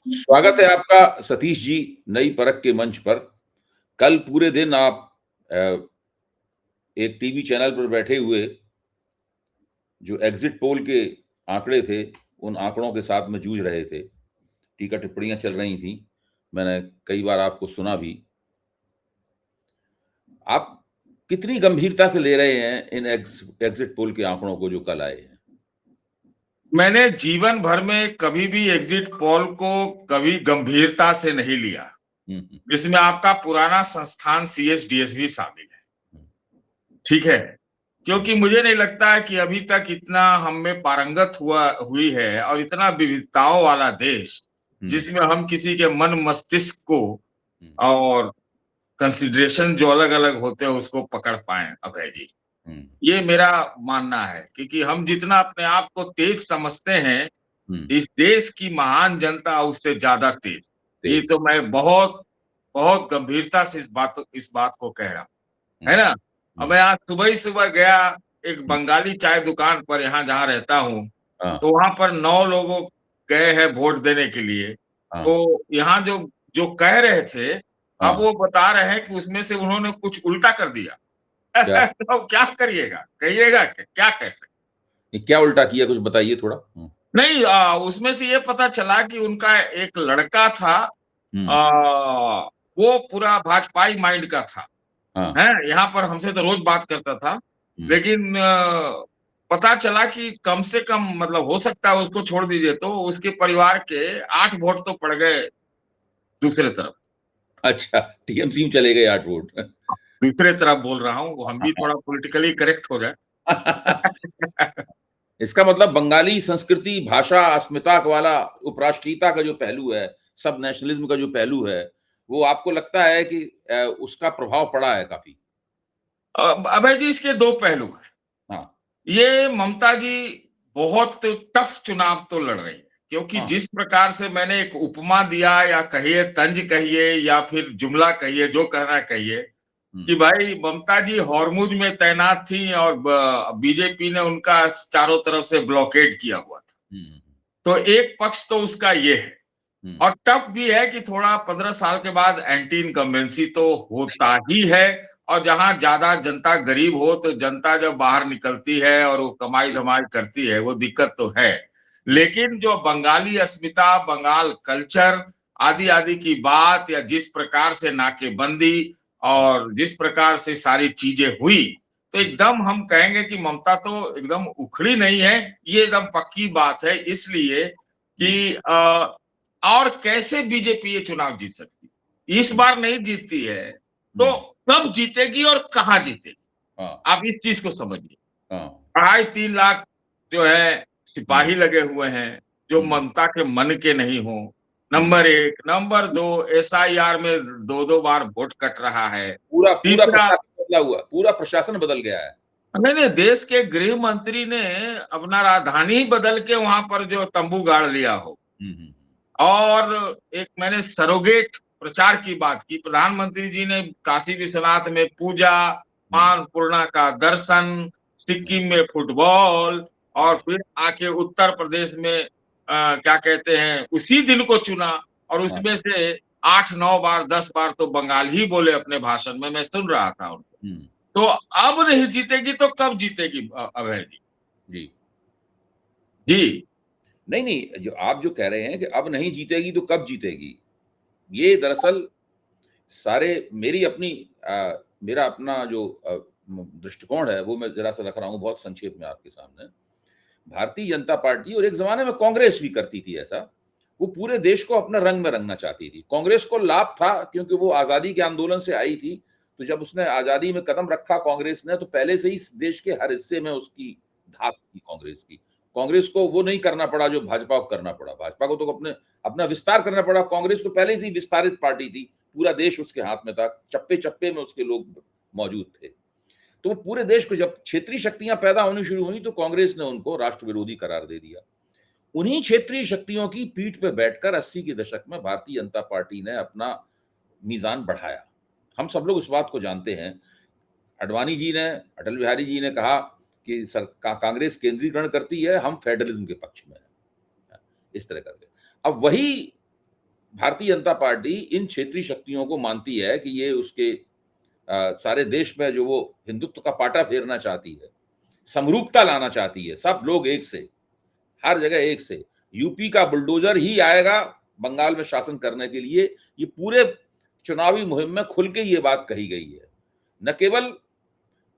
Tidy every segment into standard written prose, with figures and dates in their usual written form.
स्वागत है आपका सतीश जी नई परख के मंच पर। कल पूरे दिन आप अ, एक टीवी चैनल पर बैठे हुए जो एग्जिट पोल के आंकड़े थे, उन आंकड़ों के साथ में जूझ रहे थे। टीका-टिप्पणियाँ चल रही थीं। मैंने कई बार आपको सुना भी। आप कितनी गंभीरता से ले रहे हैं इन एग्जिट पोल के आंकड़ों को जो कल आए हैं? मैंने जीवन भर में कभी भी एग्जिट पोल को कभी गंभीरता से नहीं लिया, हुँ, हुँ, जिसमें आपका पुराना संस्थान सीएसडीएस भी शामिल है। हुँ, ठीक है? हुँ, क्योंकि मुझे नहीं लगता है कि अभी तक इतना हम में पारंगत हुई है और इतना विविधताओं वाला देश, हुँ, जिसमें हम किसी के मन मस्तिष्क को हुँ, और कंसिडरेशन जो अलग-अलग होते हैं उसको पकड़ पाएँ अभय जी। हुँ, ये मेरा मानना है क्योंकि हम जितना अपने आप को तेज समझते हैं, हुँ, इस देश की महान जनता उससे ज्यादा तेज। ये तेज। तो मैं बहुत बहुत गंभीरता से इस बात को कह रहा हूँ, हुँ, है ना? अब हुँ, मैं आज सुबह ही सुबह गया एक हुँ, बंगाली चाय दुकान पर यहाँ जहाँ रहता हूँ, हाँ, तो वहाँ पर 9 लोगों गए हैं वोट देने के लिए। हाँ, तो यहाँ जो जो कह रहे थे, अब हाँ। वो बता रहे हैं कि उसमें से उन्होंने कुछ उल्टा कर दिया। क्या तो क्या करिएगा? कहिएगा क्या कह सकते? ये क्या उल्टा किया कुछ बताइए थोड़ा? हुँ, नहीं उसमें से ये पता चला कि उनका एक लड़का था हुँ, अ, वो पूरा भाजपाई माइंड का था, हाँ, हैं? यहाँ पर हमसे तो रोज़ बात करता था। हुँ। लेकिन पता चला कि कम से कम मतलब हो सकता है उसको छोड़ दीजिए तो उसके परिवार के 8 वोट तो पड़ गए दूसरे तरफ। अच्छा, टीएमसी में चले गए 8 वोट। दूसरे तरफ बोल रहा हूँ, हम भी थोड़ा पॉलिटिकली करेक्ट हो जाए। इसका मतलब बंगाली संस्कृति, भाषा, अस्मिता वाला उपराष्ट्रीयता का जो पहलू है, सब नेशनलिज़्म का जो पहलू है, वो आपको लगता है कि उसका प्रभाव पड़ा है काफ़ी? अभय जी इसके 2 पहलू हैं। हाँ, ये ममता जी बहुत टफ चुनाव तो लड़ रही हैं, क्योंकि हाँ, जिस प्रकार से मैंने एक उपमा दिया या कहिए तंज कहिए या फिर जुमला कहिए, जो कहना है कहिए, हुँ, कि भाई ममता जी हॉर्मुज में तैनात थी और बीजेपी ने उनका चारों तरफ से ब्लॉकेड किया हुआ था। हुँ, हुँ, तो एक पक्ष तो उसका ये है हुँ, और टफ भी है कि थोड़ा 15 साल के बाद एंटी इनकम्बेंसी तो होता ही है और जहां ज्यादा जनता गरीब हो तो जनता जब बाहर निकलती है और वो कमाई जी, धमाई करती है वो दिक्कत तो है। हुँ, लेकिन जो बंगाली अस्मिता, बंगाल कल्चर आदि आदि की बात या जिस प्रकार से नाकेबंदी हुँ, और जिस प्रकार से सारी चीजें हुई, तो हुँ, एकदम हम कहेंगे कि ममता तो एकदम उखड़ी नहीं है, ये एकदम पक्की बात है इसलिए हुँ, कि और कैसे बीजेपी ये चुनाव जीत सकती है? इस हुँ, बार नहीं जीतती है, हुँ, तो कब जीतेगी और कहाँ जीतेगी? हाँ, आप इस चीज़ को समझिए। हाँ, 2.5-3 लाख जो है हुँ, सिपाही लगे हुए हैं, जो हुँ, ममता के मन के नहीं हों। हुँ। नंबर 1, नंबर 2 एसआईआर में 2-2 बार वोट कट रहा है। पूरा पूरा तीसरा प्रशासन बदला हुआ, पूरा प्रशासन बदल गया है। नहीं, नहीं, देश के गृह मंत्री ने अपना राजधानी ही बदल के वहाँ पर जो तंबू गाड़ लिया हो। हुँ, हुँ, और एक मैंने सरोगेट प्रचार की बात की। प्रधानमंत्री जी ने काशी विश्वनाथ में पूजा, हुँ, मां अन्नपूर्णा का दर्शन, हुँ, सिक्किम में फुटबॉल और हुँ, फिर आके उत्तर प्रदेश में क्या कहते हैं उसी दिन को चुना और हाँ, उसमें से 8-9 बार 10 बार तो बंगाल ही बोले अपने भाषण में, मैं सुन रहा था उनको। हुँ, तो अब नहीं जीतेगी तो कब जीतेगी अभय जी? जी। जी। नहीं, नहीं, जो कह रहे हैं कि अब नहीं जीतेगी तो कब जीतेगी? ये दरअसल सारे मेरी अपनी मेरा अपना जो दृष्टिकोण है वो मैं ज़रा-सा रख रहा हूँ बहुत संक्षेप में आपके सामने। भारतीय जनता पार्टी और एक ज़माने में कांग्रेस भी करती थी ऐसा। वो पूरे देश को अपने रंग में रंगना चाहती थी। कांग्रेस को लाभ था क्योंकि वो आज़ादी के आंदोलन से आई थी, तो जब उसने आज़ादी में कदम रखा कांग्रेस ने तो पहले से ही इस देश के हर हिस्से में उसकी धाक थी कांग्रेस की। कांग्रेस को वो नहीं करना पड़ा जो भाजपा को करना पड़ा। भाजपा को तो अपना विस्तार करना पड़ा। कांग्रेस तो पहले से ही विस्तारित पार्टी थी। पूरा देश उसके हाथ में था। चप्पे-चप्पे में उसके लोग मौजूद थे। तो वो पूरे देश को जब क्षेत्रीय शक्तियाँ पैदा होनी शुरू हुई तो कांग्रेस ने उनको राष्ट्र विरोधी करार दे दिया। उन्हीं क्षेत्रीय शक्तियों की पीठ पे बैठकर 80 के दशक में भारतीय जनता पार्टी ने अपना मीज़ान बढ़ाया। हम सब लोग इस बात को जानते हैं। अडवाणी जी ने, अटल बिहारी जी ने कहा कि कांग्रेस केंद्रीकरण करती है, हम फेडरलिज्म के पक्ष में हैं। इस तरह करके। अब वही भारतीय जनता पार्टी इन क्षेत्रीय शक्तियों को मानती है कि ये उसके सारे देश में जो वो हिंदुत्व का पाटा फेरना चाहती है, समरूपता लाना चाहती है, सब लोग एक से, हर जगह एक से। यूपी का बुलडोजर ही आएगा बंगाल में शासन करने के लिए, ये पूरे चुनावी मुहिम में खुल के ये बात कही गई है। न केवल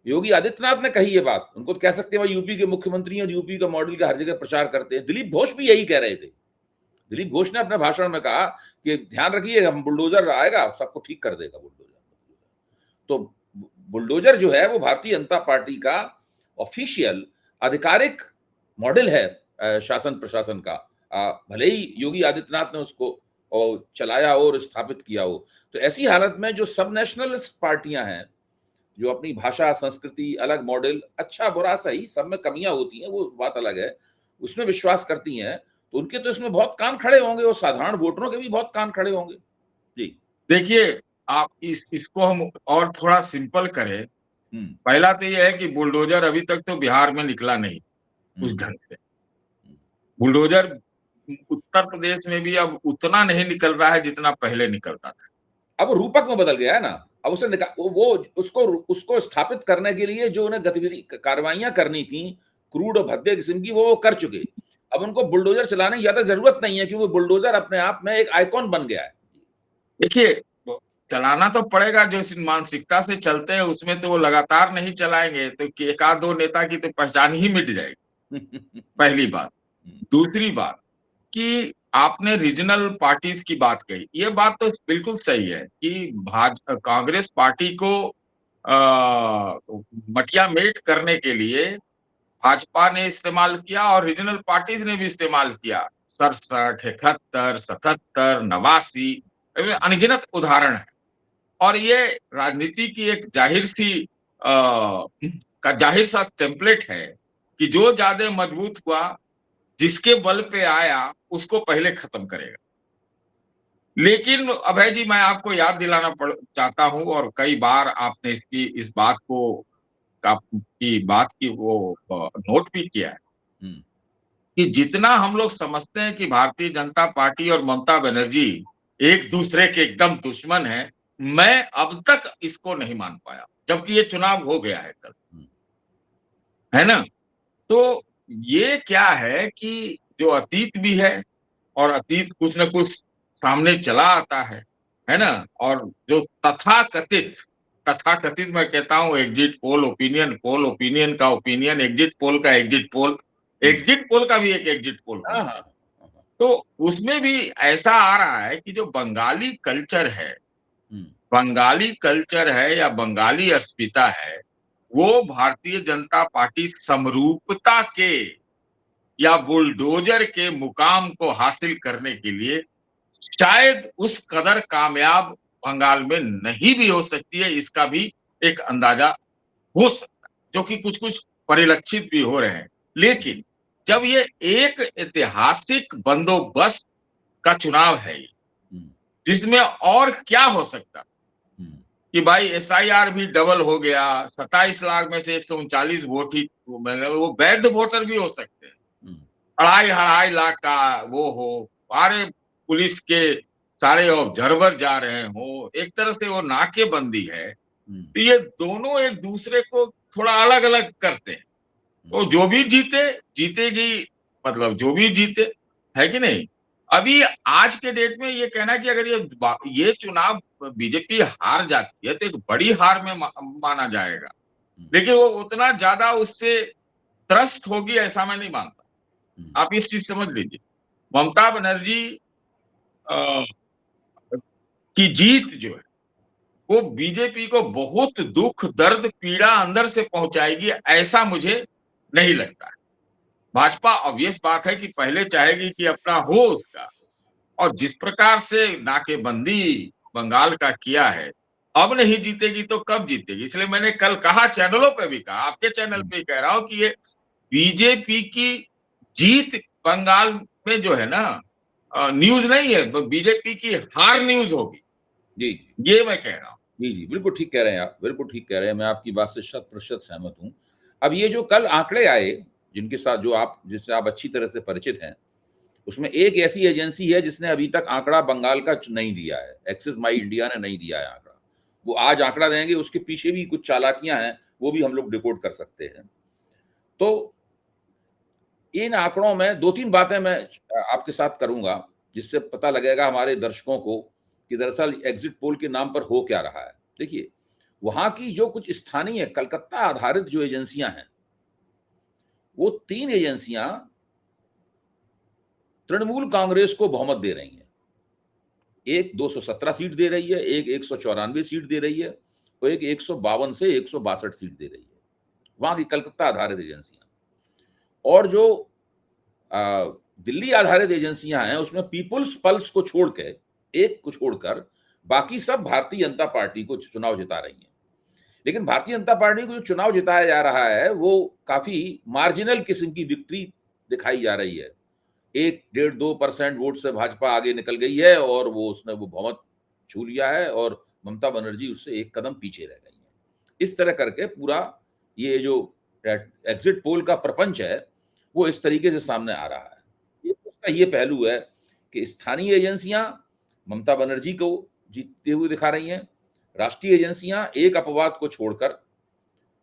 योगी आदित्यनाथ ने कही ये बात, उनको तो कह सकते हैं भाई यूपी के मुख्यमंत्री और यूपी का मॉडल का हर जगह प्रचार करते हैं। दिलीप घोष भी यही कह रहे थे। दिलीप घोष ने अपने भाषण में कहा कि ध्यान रखिए, हम बुलडोजर आएगा सबको ठीक कर देगा बुलडोजर। तो बुलडोजर जो है वो भारतीय जनता पार्टी का ऑफिशियल आधिकारिक मॉडल है शासन प्रशासन का। भले ही योगी आदित्यनाथ ने उसको चलाया और स्थापित किया हो। तो ऐसी हालत में जो सब नेशनलिस्ट पार्टियां हैं, जो अपनी भाषा संस्कृति अलग मॉडल, अच्छा बुरा सही सब में कमियां होती हैं, वो बात अलग है, उसमें विश्वास करती हैं, तो उनके तो इसमें बहुत कान खड़े होंगे और साधारण वोटरों के भी बहुत कान खड़े होंगे। जी। देखिए, आप इसको हम और थोड़ा सिंपल करें। पहला तो ये है कि बुलडोजर अभी तक तो बिहार में निकला नहीं उस ढंग से। बुलडोजर उत्तर प्रदेश में भी अब उतना नहीं निकल रहा है जितना पहले निकलता था। अब रूपक में बदल गया है ना। अब उसे वो उसको स्थापित करने के लिए जो उन्हें गतिविधि कार्रवाइयां करनी थी क्रूड और भद्दे किस्म की, वो कर चुके। अब उनको बुलडोजर चलाने की ज्यादा जरूरत नहीं है, क्योंकि बुलडोजर अपने आप में एक आइकॉन बन गया है। देखिए, चलाना तो पड़ेगा, जो इस मानसिकता से चलते हैं उसमें तो वो लगातार नहीं चलाएंगे, तो एक आध दो नेता की तो पहचान ही मिट जाएगी। पहली बात। दूसरी बात कि आपने रीजनल पार्टीज की बात कही, ये बात तो बिल्कुल सही है कि कांग्रेस पार्टी को मटिया मेट करने के लिए भाजपा ने इस्तेमाल किया और रीजनल पार्टीज ने भी इस्तेमाल किया। 67, 71, 77, 89 अनगिनत उदाहरण है। और ये राजनीति की एक जाहिर सा टेम्पलेट है कि जो ज्यादा मजबूत हुआ, जिसके बल पे आया, उसको पहले खत्म करेगा। लेकिन अभय जी, मैं आपको याद दिलाना चाहता हूं, और कई बार आपने इस बात की वो नोट भी किया है कि जितना हम लोग समझते हैं कि भारतीय जनता पार्टी और ममता बनर्जी एक दूसरे के एकदम दुश्मन हैं, मैं अब तक इसको नहीं मान पाया, जबकि ये चुनाव हो गया है कल, है ना? तो ये क्या है कि जो अतीत भी है, और अतीत कुछ न कुछ सामने चला आता है ना? और जो तथाकथित मैं कहता हूँ एग्जिट पोल ओपिनियन का ओपिनियन, एग्जिट पोल का एग्जिट पोल का भी एक एग्जिट पोल हाँ, होना। हाँ। तो उसमें भी ऐसा आ रहा है कि जो बंगाली कल्चर है या बंगाली अस्मिता है, वो भारतीय जनता पार्टी समरूपता के या बुलडोजर के मुकाम को हासिल करने के लिए शायद उस कदर कामयाब बंगाल में नहीं भी हो सकती है, इसका भी एक अंदाजा हो सकता है, जो कि कुछ-कुछ परिलक्षित भी हो रहे हैं। लेकिन जब ये एक ऐतिहासिक बंदोबस्त का चुनाव है ये, जिसमें और क्या हो सकता कि भाई एसआईआर भी डबल हो गया, 27 लाख में से 139 वोट ही, वो वैध वोटर भी हो सकते हैं। 2.5 लाख का वो हो, सारे पुलिस के सारे ऑब्जर्वर जा रहे हो, एक तरह से वो नाकेबंदी है। तो ये दोनों एक दूसरे को थोड़ा अलग-अलग करते हैं। तो जो भी जीतेगी, मतलब जो भी जीते, है कि नहीं? अभी आज के डेट में ये कहना कि अगर ये चुनाव बीजेपी हार जाती है तो एक बड़ी हार में माना जाएगा। लेकिन वो उतना ज्यादा उससे त्रस्त होगी ऐसा मैं नहीं मानता। आप इस चीज समझ लीजिए, ममता बनर्जी अ, की जीत जो है, वो बीजेपी को बहुत दुख, दर्द, पीड़ा अंदर से पहुंचाएगी, ऐसा मुझे नहीं लगता है। भाजपा ऑब्वियस बात है कि पहले चाहेगी कि अपना हो उसका, और जिस प्रकार से नाकेबंदी बंगाल का किया है, अब नहीं जीतेगी तो कब जीतेगी? इसलिए मैंने कल कहा, चैनलों पे भी कहा, आपके चैनल पे ही कह रहा हूं कि ये बीजेपी की जीत बंगाल में जो है ना, न्यूज नहीं है, बीजेपी की हार न्यूज होगी। जी, ये मैं कह रहा हूं। जी, जी, बिल्कुल ठीक कह रहे हैं आप, बिल्कुल ठीक कह रहे हैं, मैं आपकी बात से शत प्रतिशत सहमत हूँ। अब ये जो कल आंकड़े आए, जिनसे आप अच्छी तरह से परिचित हैं, उसमें एक ऐसी एजेंसी है जिसने अभी तक आंकड़ा बंगाल का नहीं दिया है, एक्सिस माई इंडिया ने नहीं दिया है आंकड़ा। वो आज आंकड़ा देंगे, उसके पीछे भी कुछ चालाकियां हैं, वो भी हम लोग डिकोड कर सकते हैं। तो इन आंकड़ों में 2-3 बातें मैं आपके साथ करूंगा, जिससे पता लगेगा हमारे दर्शकों को कि दरअसल एग्जिट पोल के नाम पर हो क्या रहा है। देखिए, वहां की जो कुछ स्थानीय कलकत्ता आधारित जो एजेंसियां हैं, वो 3 एजेंसियां तृणमूल कांग्रेस को बहुमत दे रही हैं। एक 217 सीट दे रही है, एक 194 सीट दे रही है, और एक 152 से 162 सीट दे रही है, वहां की कलकत्ता आधारित एजेंसियां। और जो दिल्ली आधारित एजेंसियां हैं, उसमें पीपुल्स पल्स को छोड़ के, एक को छोड़कर बाकी सब भारतीय जनता पार्टी को चुनाव जिता रही हैं। लेकिन भारतीय जनता पार्टी को जो चुनाव जिताया जा रहा है, वो काफी मार्जिनल किस्म की विक्ट्री दिखाई जा रही है। 1-1.5-2% वोट से भाजपा आगे निकल गई है, और उसने वो बहुमत छू लिया है, और ममता बनर्जी उससे एक कदम पीछे रह गई है। इस तरह करके पूरा ये जो एग्जिट पोल का प्रपंच है, वो इस तरीके से सामने आ रहा है। उसका ये पहलू है कि स्थानीय एजेंसियां ममता बनर्जी को जीतते हुए दिखा रही हैं, राष्ट्रीय एजेंसियां एक अपवाद को छोड़कर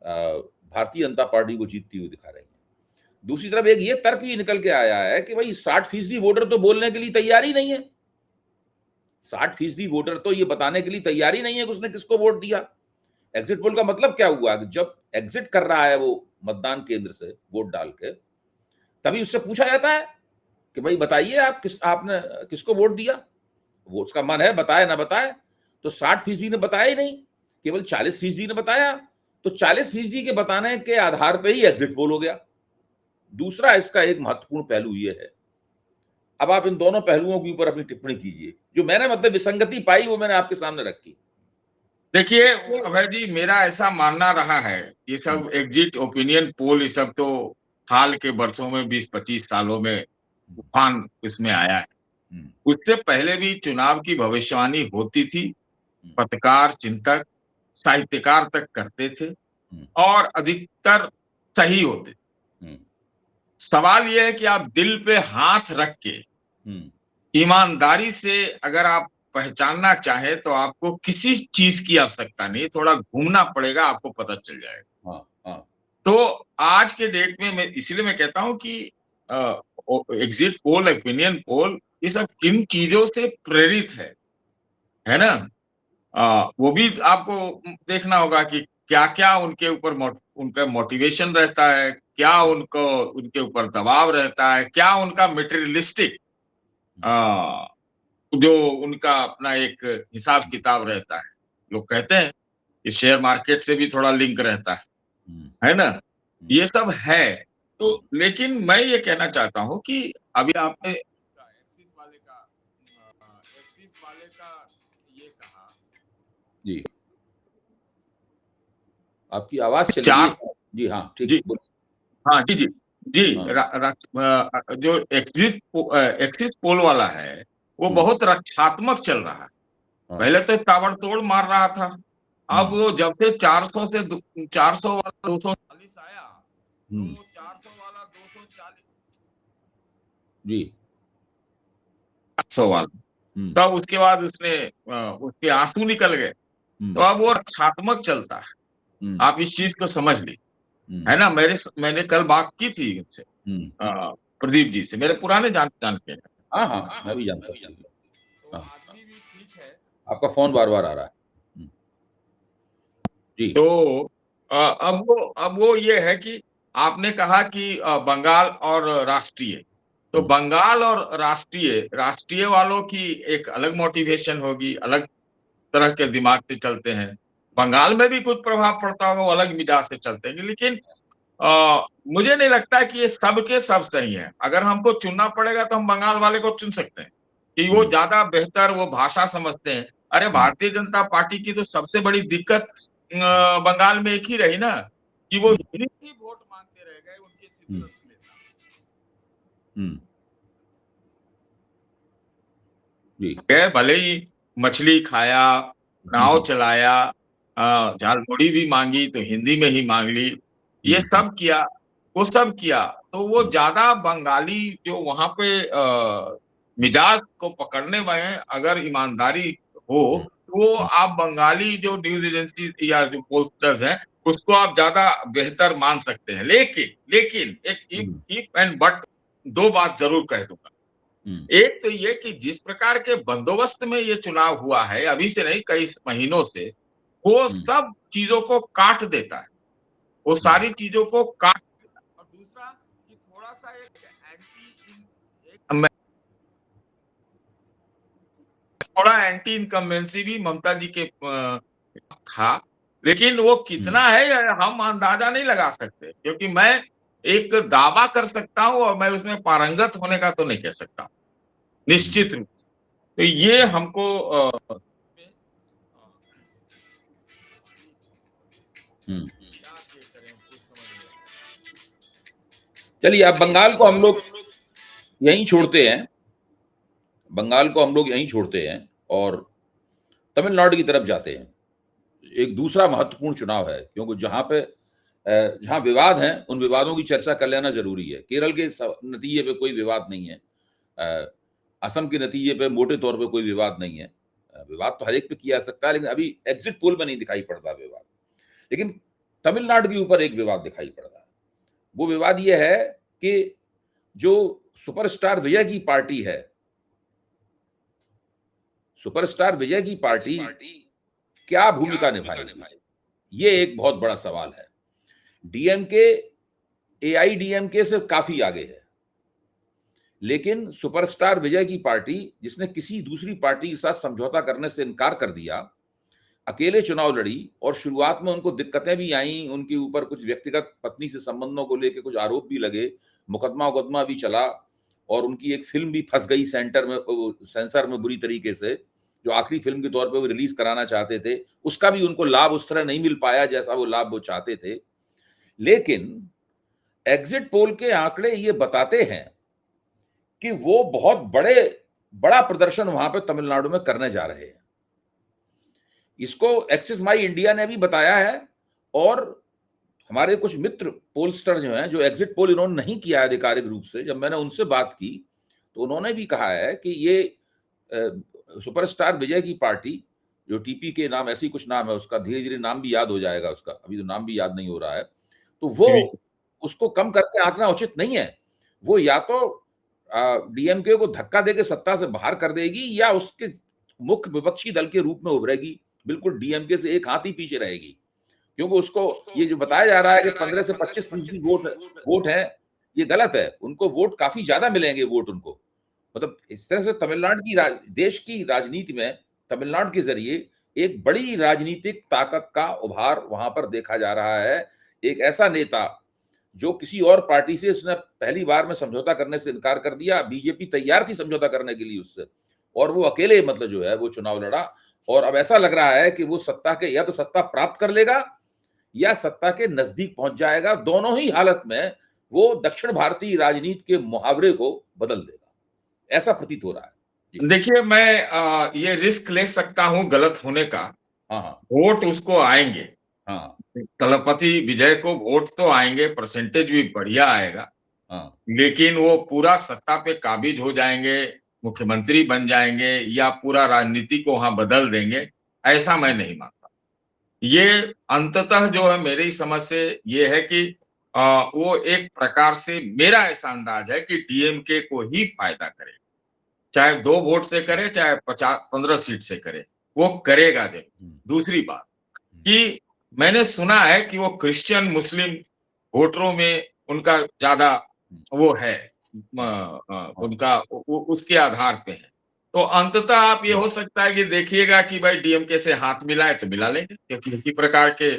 भारतीय जनता पार्टी को जीतती हुई दिखा रही हैं। दूसरी तरफ एक ये तर्क भी निकल के आया है कि भाई 60% वोटर तो बोलने के लिए तैयार ही नहीं है। 60% वोटर तो ये बताने के लिए तैयार ही नहीं है कि उसने किसको वोट दिया। एग्जिट पोल का मतलब क्या हुआ कि जब एग्जिट कर रहा है वो मतदान केंद्र से वोट डाल के, तभी उससे पूछा जाता है कि भाई बताइए आपने किसको वोट दिया। वो उसका मन है बताए ना बताए। तो 60% ने बताया ही नहीं, केवल 40% ने बताया। तो 40% के बताने के आधार पर ही एग्जिट पोल हो गया। दूसरा इसका एक महत्वपूर्ण पहलू ये है, अब आप इन दोनों पहलुओं के ऊपर अपनी टिप्पणी कीजिए। जो मैंने मतलब विसंगति पाई, वो मैंने आपके सामने रखी। देखिए अभय जी, मेरा ऐसा मानना रहा है, ये सब एग्जिट ओपिनियन पोल, ये सब तो हाल के वर्षों में 20-25 सालों में तूफान इसमें आया है। उससे पहले भी चुनाव की भविष्यवाणी होती थी, पत्रकार, चिंतक, साहित्यकार तक करते थे, और अधिकतर सही होते। सवाल यह है कि आप दिल पे हाथ रख के ईमानदारी से अगर आप पहचानना चाहे, तो आपको किसी चीज की आवश्यकता नहीं, थोड़ा घूमना पड़ेगा, आपको पता चल जाएगा। हाँ, हाँ। तो आज के डेट में मैं इसलिए मैं कहता हूं कि एग्जिट पोल, ओपिनियन पोल, ये सब किन चीजों से प्रेरित है ना? वो भी आपको देखना होगा कि क्या-क्या उनके ऊपर उनका मोटिवेशन रहता है, क्या उनको उनके ऊपर दबाव रहता है, क्या उनका मटेरियलिस्टिक जो उनका अपना एक हिसाब-किताब रहता है। लोग कहते हैं कि शेयर मार्केट से भी थोड़ा लिंक रहता है ना? ये सब है। तो लेकिन मैं ये कहना चाहता हूँ कि अभी आपने एक्सिस वाले का ये कहा। जी। आपकी आवाज चली गई। 4 जी हाँ, ठीक जी, बोलिए। हाँ, जी, जी। जी, हाँ, जो एक्सिस पोल वाला है, वो बहुत रक्षात्मक चल रहा है। हाँ। पहले तो ताबड़तोड़ मार रहा था। अब हुँ, वो जब से 400 से 400 वाला 240 आया, हुँ, तो 400 वाला 240 जी। 400 वाला, हुँ, तब उसके बाद उसके आँसू निकल गए। तो हुँ, अब वो रक्षात्मक चलता है। हुँ, आप इस चीज़ को समझ लीजिए, हुँ, है ना? मैंने कल बात की थी उनसे, हुँ। प्रदीप जी से, मेरे पुराने जान के हैं। हाँ, हाँ, हाँ, मैं हाँ, भी मैं जानता भी हूँ। जानता हूँ। तो हाँ, आदमी भी ठीक है। आपका फ़ोन बार-बार आ रहा है। हुँ, जी। तो अब वो ये है कि आपने कहा कि बंगाल और राष्ट्रीय, तो हुँ, बंगाल और राष्ट्रीय वालों की एक अलग मोटिवेशन होगी, अलग तरह के दिमाग से चलते हैं। बंगाल में भी कुछ प्रभाव पड़ता होगा, वो अलग मिजाज से चलते हैं। लेकिन मुझे नहीं लगता है कि ये सब के सब सही हैं। अगर हमको चुनना पड़ेगा तो हम बंगाल वाले को चुन सकते हैं, कि वो हुँ, ज़्यादा बेहतर वो भाषा समझते हैं। अरे हुँ, भारतीय जनता पार्टी की तो सबसे बड़ी दिक्कत हुँ, बंगाल में एक ही रही ना, कि वो हुँ, हिंदी ही वोट माँगते रह गए उनके हुँ, शीर्षस्थ नेता। हुँ, जी। गए भले ही मछली खाया, हुँ, नाव हुँ, चलाया, झालमुड़ी भी माँगी तो हिंदी में ही माँग ली। ये हुँ, हुँ, सब किया, वो सब किया। तो वो ज्यादा बंगाली जो वहां पे मिजाज को पकड़ने में अगर ईमानदारी हो, तो आप बंगाली जो न्यूज एजेंसी या जो पोस्टर्स हैं उसको आप ज्यादा बेहतर मान सकते हैं। लेकिन एक इफ एंड बट दो बात जरूर कह दूंगा। एक तो ये कि जिस प्रकार के बंदोबस्त में ये चुनाव हुआ है, अभी से नहीं कई महीनों से, वो सब चीजों को काट देता है, वो सारी चीजों को काट देता है। और दूसरा कि थोड़ा सा थोड़ा एंटी इनकम्बेंसी भी ममता जी के था, लेकिन वो कितना है हम अंदाजा नहीं लगा सकते, क्योंकि मैं एक दावा कर सकता हूं और मैं उसमें पारंगत होने का तो नहीं कह सकता निश्चित रूप। तो ये हमको चलिए, अब बंगाल को हम लोग यहीं छोड़ते हैं, बंगाल को हम लोग यहीं छोड़ते हैं और तमिलनाडु की तरफ जाते हैं। एक दूसरा महत्वपूर्ण चुनाव है, क्योंकि जहां विवाद हैं उन विवादों की चर्चा कर लेना जरूरी है। केरल के नतीजे पे कोई विवाद नहीं है, असम के नतीजे पे मोटे तौर पे कोई विवाद नहीं है। विवाद तो हर एक पे किया जा सकता है, लेकिन अभी एग्जिट पोल में नहीं दिखाई पड़ता विवाद। लेकिन तमिलनाडु के ऊपर एक विवाद दिखाई पड़ रहा है। वो विवाद ये है कि जो सुपरस्टार विजय की पार्टी है, सुपरस्टार विजय की पार्टी क्या भूमिका निभाएगी, ये एक बहुत बड़ा सवाल है। डीएमके एआईडीएमके से काफी आगे है, लेकिन सुपरस्टार विजय की पार्टी, जिसने किसी दूसरी पार्टी के साथ समझौता करने से इनकार कर दिया, अकेले चुनाव लड़ी और शुरुआत में उनको दिक्कतें भी आई, उनके ऊपर कुछ व्यक्तिगत पत्नी से संबंधों को लेकर कुछ आरोप भी लगे, मुकदमा भी चला और उनकी एक फिल्म भी फंस गई सेंसर में बुरी तरीके से। जो आखिरी फिल्म के तौर पे वो रिलीज कराना चाहते थे, उसका भी उनको लाभ उस तरह नहीं मिल पाया जैसा वो लाभ वो चाहते थे। लेकिन एग्जिट पोल के आंकड़े ये बताते हैं कि वो बहुत बड़ा प्रदर्शन वहां पे तमिलनाडु में करने जा रहे हैं। इसको एक्सिस माई इंडिया ने भी बताया है और हमारे कुछ मित्र पोलस्टर जो हैं, जो एग्जिट पोल इन्होंने नहीं किया आधिकारिक रूप से, जब मैंने उनसे बात की तो उन्होंने भी कहा है कि ये सुपरस्टार विजय की पार्टी, जो टीपी के नाम, ऐसी कुछ नाम है उसका, धीरे धीरे नाम भी याद हो जाएगा उसका, अभी तो नाम भी याद नहीं हो रहा है, तो वो उसको कम करके आंकना उचित नहीं है। वो या तो डीएमके को धक्का देके सत्ता से बाहर कर देगी या उसके मुख्य विपक्षी दल के रूप में उभरेगी, बिल्कुल डीएमके से एक हाथ ही पीछे रहेगी। क्योंकि उसको ये जो बताया जा रहा है कि 15 से 25% वोट है, ये गलत है। उनको वोट काफी ज्यादा मिलेंगे, वोट उनको, मतलब इस तरह से तमिलनाडु की देश की राजनीति में तमिलनाडु के जरिए एक बड़ी राजनीतिक ताकत का उभार वहां पर देखा जा रहा है। एक ऐसा नेता जो किसी और पार्टी से उसने पहली बार में समझौता करने से इनकार कर दिया, बीजेपी तैयार थी समझौता करने के लिए उससे, और वो अकेले मतलब जो है वो चुनाव लड़ा, और अब ऐसा लग रहा है कि वो सत्ता के या तो सत्ता प्राप्त कर लेगा या सत्ता के नजदीक पहुंच जाएगा। दोनों ही हालत में वो दक्षिण भारतीय राजनीति के मुहावरे को बदल देगा, ऐसा प्रतीत हो रहा है। देखिए, मैं ये रिस्क ले सकता हूं गलत होने का। हाँ, वोट उसको आएंगे, हाँ, तलपति विजय को वोट तो आएंगे, परसेंटेज भी बढ़िया आएगा, हाँ, लेकिन वो पूरा सत्ता पे काबिज हो जाएंगे, मुख्यमंत्री बन जाएंगे या पूरा राजनीति को वहां बदल देंगे, ऐसा मैं नहीं मानता। ये अंततः जो है मेरी समझ से ये है कि वो एक प्रकार से मेरा ऐसा अंदाज है कि डीएमके को ही फायदा करे, चाहे 2 वोट से करे, चाहे 15 सीट से करे, वो करेगा। दूसरी बात कि मैंने सुना है कि वो क्रिश्चियन मुस्लिम वोटरों में उनका ज्यादा वो है, उनका उसके आधार पे है। तो अंततः आप ये हो सकता है कि देखिएगा कि भाई डीएमके से हाथ मिलाए तो मिला लेंगे, क्योंकि इसी प्रकार के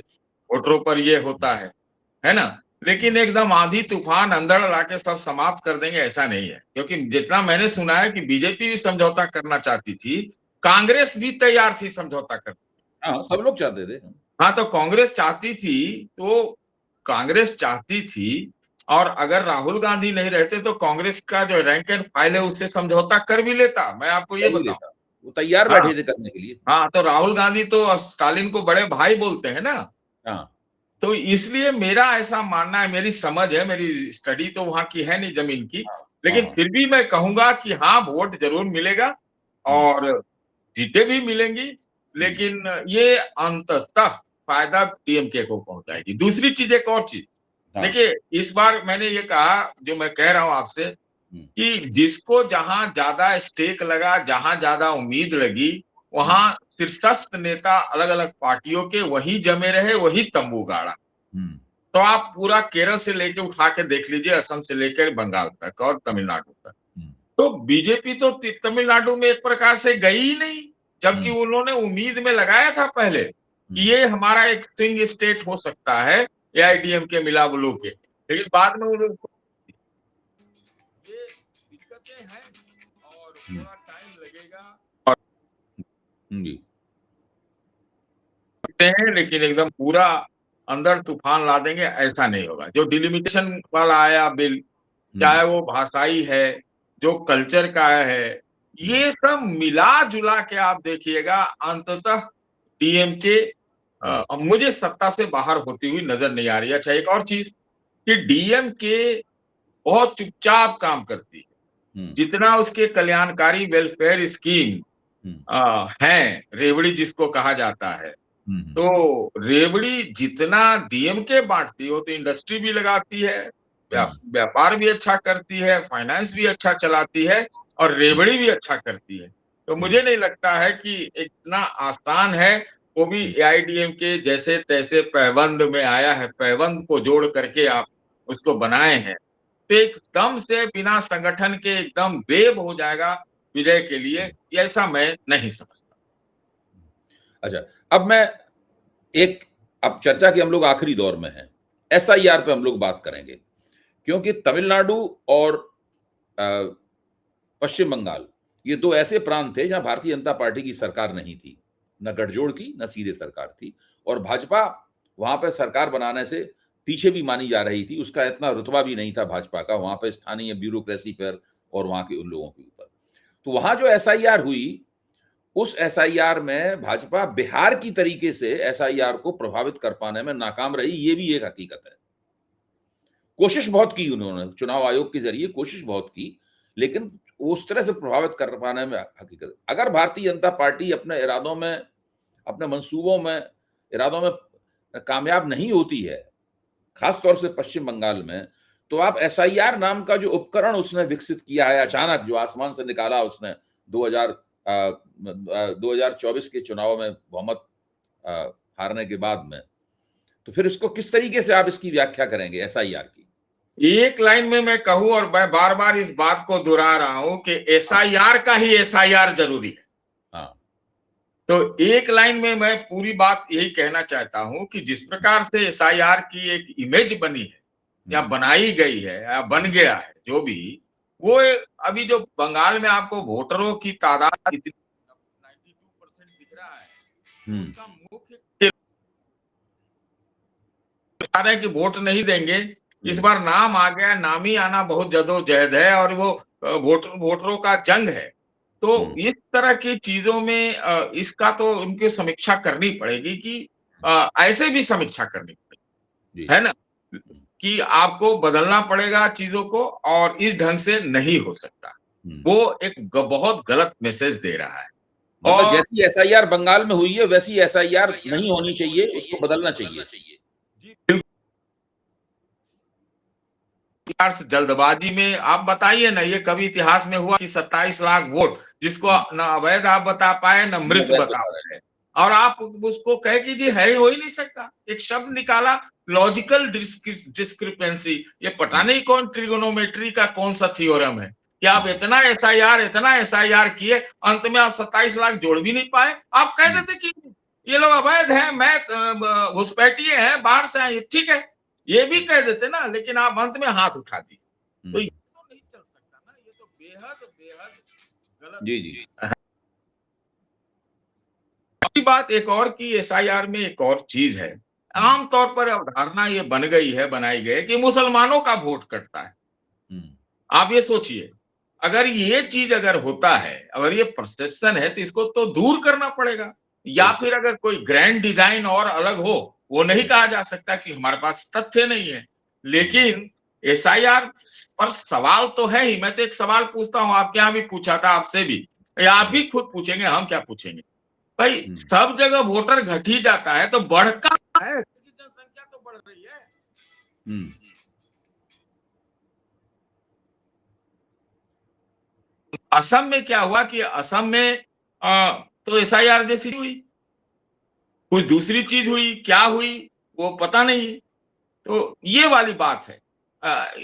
वोटरों पर ये होता है ना? लेकिन एकदम आंधी तूफान अंधड़ लाके सब समाप्त कर देंगे, ऐसा नहीं है। क्योंकि जितना मैंने सुना है कि बीजेपी भी समझौता करना चाहती थी, कांग्रेस भी तैयार थी समझौता करने। हाँ, सब लोग चाहते थे। हाँ, तो कांग्रेस चाहती थी और अगर राहुल गांधी नहीं रहते तो कांग्रेस का जो रैंक एंड फाइल है उससे समझौता कर भी लेता, मैं आपको ये बताऊं। वो तैयार हाँ, बैठे थे करने के लिए। हाँ, तो राहुल गांधी तो स्टालिन को बड़े भाई बोलते हैं ना। हाँ, तो इसलिए मेरा ऐसा मानना है, मेरी समझ है, मेरी स्टडी तो वहाँ की है नहीं ज़मीन की, हाँ, लेकिन हाँ। फिर भी मैं कहूँगा कि हाँ, वोट ज़रूर मिलेगा हुँ, और सीटें भी मिलेंगी, हुँ, लेकिन ये अंततः फ़ायदा डीएमके को पहुँचाएगी। दूसरी चीज़, एक और चीज़, हाँ, देखिए इस बार मैंने ये कहा, जो मैं कह रहा हूँ आपसे, हुँ, कि जिसको जहाँ ज़्यादा स्टेक लगा, जहाँ ज़्यादा उम्मीद लगी, हुँ, वहाँ शीर्षस्थ नेता अलग-अलग पार्टियों के वहीं जमे रहे, वहीं तंबू गाड़ा। हुँ, तो आप पूरा केरल से लेके उठा के देख लीजिए, असम से लेकर बंगाल तक और तमिलनाडु तक। हुँ, तो बीजेपी तो तमिलनाडु में एक प्रकार से गई ही नहीं, जबकि हुँ, उन्होंने उम्मीद में लगाया था पहले कि हुँ, ये हमारा एक स्विंग स्टेट हो सकता है, एआईएडीएमके मिला बोलो के। लेकिन बाद में उनको ये दिक्कतें हैं और हुँ, थोड़ा टाइम लगेगा। जी, सकते हैं, लेकिन एकदम पूरा अंदर तूफान ला देंगे, ऐसा नहीं होगा। जो डिलिमिटेशन वाला आया बिल, हुँ, चाहे वो भाषाई है, जो कल्चर का है, हुँ, ये सब मिला-जुला के आप देखिएगा, अंततः डीएमके हुँ, मुझे सत्ता से बाहर होती हुई नज़र नहीं आ रही है। अच्छा, एक और चीज़, कि डीएमके बहुत चुपचाप काम करती है। हुँ, जितना उसके कल्याणकारी वेलफेयर स्कीम हुँ, हैं, रेवड़ी जिसको कहा जाता है, हुँ, हुँ, तो रेवड़ी जितना डीएमके बाँटती है, वो तो इंडस्ट्री भी लगाती है, हुँ, व्यापार भी अच्छा करती है, फाइनेंस भी अच्छा चलाती है और हुँ, रेवड़ी भी अच्छा करती है। तो हुँ, मुझे नहीं लगता है कि इतना आसान है, वो भी हुँ, एआईडीएमके जैसे-तैसे पैबंद में आया है, पैबंद को जोड़ करके आप उसको बनाए हैं। तो एकदम से बिना संगठन के एकदम वेव हो जाएगा विजय के लिए, हुँ। ऐसा मैं नहीं समझता। अच्छा, अब मैं एक अब चर्चा के हम लोग आखिरी दौर में हैं। एसआईआर पे हम लोग बात करेंगे, क्योंकि तमिलनाडु और अ, पश्चिम बंगाल, ये 2 ऐसे प्रांत थे जहाँ भारतीय जनता पार्टी की सरकार नहीं थी। ना गठजोड़ की, ना सीधे सरकार थी और भाजपा वहाँ पे सरकार बनाने से पीछे भी मानी जा रही थी। उसका इतना रुतबा भी नहीं था भाजपा का वहाँ पे स्थानीय ब्यूरोक्रेसी पर और वहाँ के उन लोगों के ऊपर। तो वहाँ जो एसआईआर हुई, उस एसआईआर में भाजपा बिहार की तरीके से एसआईआर को प्रभावित कर पाने में नाकाम रही, ये भी एक हकीकत है। कोशिश बहुत की उन्होंने, चुनाव आयोग के ज़रिए कोशिश बहुत की, लेकिन उस तरह से प्रभावित कर पाने में हकीकत अगर भारतीय जनता पार्टी अपने इरादों में, अपने मंसूबों में, इरादों में कामयाब नहीं होती है, खास तौर से पश्चिम बंगाल में, तो आप एसआईआर नाम का जो उपकरण उसने विकसित किया है अचानक जो आसमान से निकाला उसने 2024 के चुनाव में बहुमत अ, हारने के बाद में, तो फिर इसको किस तरीके से आप इसकी व्याख्या करेंगे एसआईआर की? एक लाइन में मैं कहूँ, और मैं बार-बार इस बात को दोहरा रहा हूँ कि हाँ, एसआईआर का ही एसआईआर ज़रूरी है। हाँ। तो एक लाइन में मैं पूरी बात यही कहना चाहता हूँ कि जिस प्रकार से एसआईआर की एक इमेज बनी है या हुँ, बनाई गई है या बन हुँ, गया है, जो भी, हुँ, वो अभी जो बंगाल में आपको वोटरों की तादाद इतनी 92% दिख रहा है, हुँ, उसका मुख्य चाह रहे हैं कि वोट नहीं देंगे। इस हुँ, बार नाम आ गया, नाम ही आना बहुत जदोजहद है और वो वोटरों का जंग है। तो हुँ, इस तरह की चीज़ों में इसका तो उनकी समीक्षा करनी पड़ेगी कि ऐसे भी समीक्षा करनी पड़ेगी, जी। है ना? हुँ, कि आपको बदलना पड़ेगा चीज़ों को और इस ढंग से नहीं हो सकता। हुँ। वो एक बहुत गलत मैसेज दे रहा है मतलब और जैसी एसआईआर बंगाल में हुई है, वैसी एसआईआर नहीं होनी चाहिए, उसको बदलना चाहिए। जी, बिल्कुल। यार से जल्दबाजी में आप बताइए ना, ये कभी इतिहास में हुआ कि 27 लाख वोट जिसको हुँ, ना अवैध आप बता पाए ना मैं मृत वैध बता बता रहे हैं। पाए और आप उसको कहे कि जी है, हो ही नहीं सकता। एक शब्द निकाला, लॉजिकल डिस्क्रिपेंसी, ये पता हुँ, नहीं कौन ट्रिगोनोमेट्री का कौन सा थ्योरम है कि आप हुँ, इतना एसआईआर किए, अंत में आप 27 लाख जोड़ भी नहीं पाए। आप कह हुँ, देते कि ये लोग अवैध हैं, मैं घुसपैठिए हैं, बाहर से आए, ठीक है, ये भी हुँ, कह देते ना, लेकिन आप अंत में हाथ उठा दिए। तो ये हुँ। तो नहीं चल सकता ना, ये तो बेहद बेहद गलत जी, जी। है। अभी बात एक और की एसआईआर में एक और चीज है। हुँ, आम तौर पर अवधारणा ये बन गई है, बनाई गई है कि मुसलमानों का वोट कटता है। हुँ, आप ये सोचिए, अगर ये चीज अगर होता है, अगर ये परसेप्शन है, तो इसको तो दूर करना पड़ेगा या बिल्कुल। फिर अगर कोई ग्रैंड डिजाइन और अलग हो, वो नहीं कहा जा सकता कि हमारे पास तथ्य नहीं है। लेकिन एसआईआर पर सवाल तो है ही। मैं तो एक सवाल पूछता हूँ, आपके यहाँ भी पूछा था, आपसे भी, या आप ही खुद पूछेंगे, हम क्या पूछेंगे? भाई सब जगह वोटर घट ही जाता है तो बढ़ कहाँ है? इसकी जनसंख्या तो बढ़ रही है। असम में क्या हुआ कि असम में तो एसआईआर जैसी हुई, कुछ दूसरी चीज हुई, क्या हुई वो पता नहीं। तो ये वाली बात है।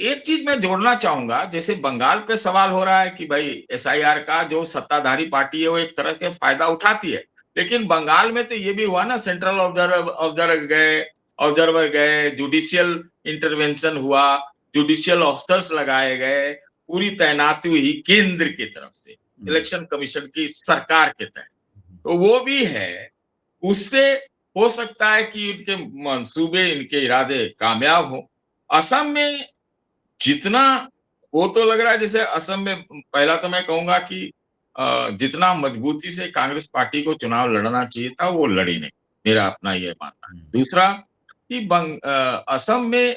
एक चीज मैं जोड़ना चाहूंगा, जैसे बंगाल पे सवाल हो रहा है कि भाई एसआईआर का जो सत्ताधारी पार्टी है वो एक तरह के फायदा उठाती है, लेकिन बंगाल में तो ये भी हुआ ना, सेंट्रल ऑब्जर्वर गए, जुडिशियल इंटरवेंशन हुआ, जुडिशियल ऑफिसर्स लगाए गए, पूरी तैनाती हुई केंद्र की तरफ से, इलेक्शन कमीशन की सरकार के तहत। तो वो भी है, उससे हो सकता है कि इनके मंसूबे, इनके इरादे कामयाब हो। असम में जितना, वो तो लग रहा है जैसे असम में, पहला तो मैं कहूंगा कि जितना मजबूती से कांग्रेस पार्टी को चुनाव लड़ना चाहिए था वो लड़ी नहीं, मेरा अपना ये मानना है। दूसरा कि असम में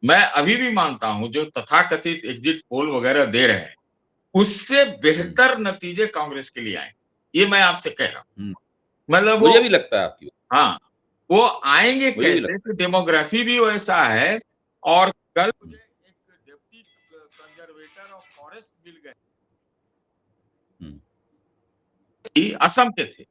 मैं अभी भी मानता हूं जो तथाकथित एग्जिट पोल वगैरह दे रहे हैं, उससे बेहतर नतीजे कांग्रेस के लिए आए, ये मैं आपसे कह रहा हूं। मतलब वो, मुझे भी लगता है आपकी। हाँ, वो आएंगे मुझे भी कैसे? लगता कि डेमोग्राफी भी वैसा है। और कल मुझे एक डिप्टी कंजर्वेटर ऑफ फॉरेस्ट मिल गए, असम के थे,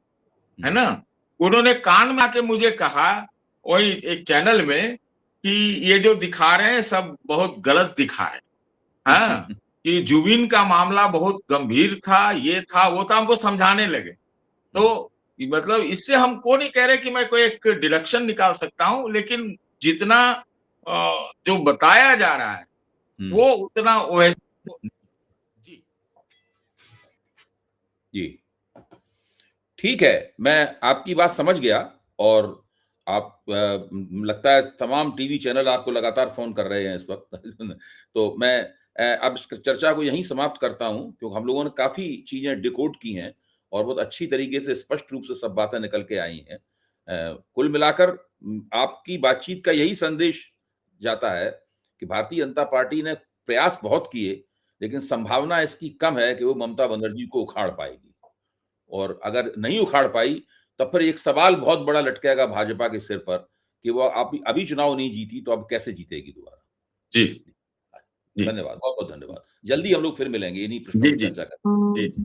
है ना? उन्होंने कान में आके मुझे कहा, वही एक चैनल में, कि ये जो दिखा रहे हैं सब बहुत गलत दिखा रहे हैं। हाँ, कि जुबिन का मामला बहुत गंभीर था, ये था वो था, हमको समझाने लगे। तो मतलब इससे हमको नहीं कह रहे कि मैं कोई एक डिडक्शन निकाल सकता हूं, लेकिन जितना जो बताया जा रहा है वो उतना वैसे। जी जी, ठीक है, मैं आपकी बात समझ गया। और आप लगता है तमाम टीवी चैनल आपको लगातार फ़ोन कर रहे हैं इस वक़्त। तो मैं अब इस चर्चा को यहीं समाप्त करता हूँ, क्योंकि हम लोगों ने काफ़ी चीज़ें डिकोड की हैं और बहुत अच्छी तरीके से स्पष्ट रूप से सब बातें निकल के आई हैं। कुल मिलाकर आपकी बातचीत का यही संदेश जाता है कि भारतीय जनता पार्टी ने प्रयास बहुत किए, लेकिन संभावना इसकी कम है कि वो ममता बनर्जी को उखाड़ पाएगी। और अगर नहीं उखाड़ पाई, तब फिर एक सवाल बहुत बड़ा लटकेगा भाजपा के सिर पर कि वो अभी चुनाव नहीं जीती तो अब कैसे जीतेगी दोबारा। जी जी धन्यवाद, बहुत-बहुत धन्यवाद। जल्दी हम लोग फिर मिलेंगे, इन्हीं प्रश्नों जी पर जी चर्चा करेंगे। जी।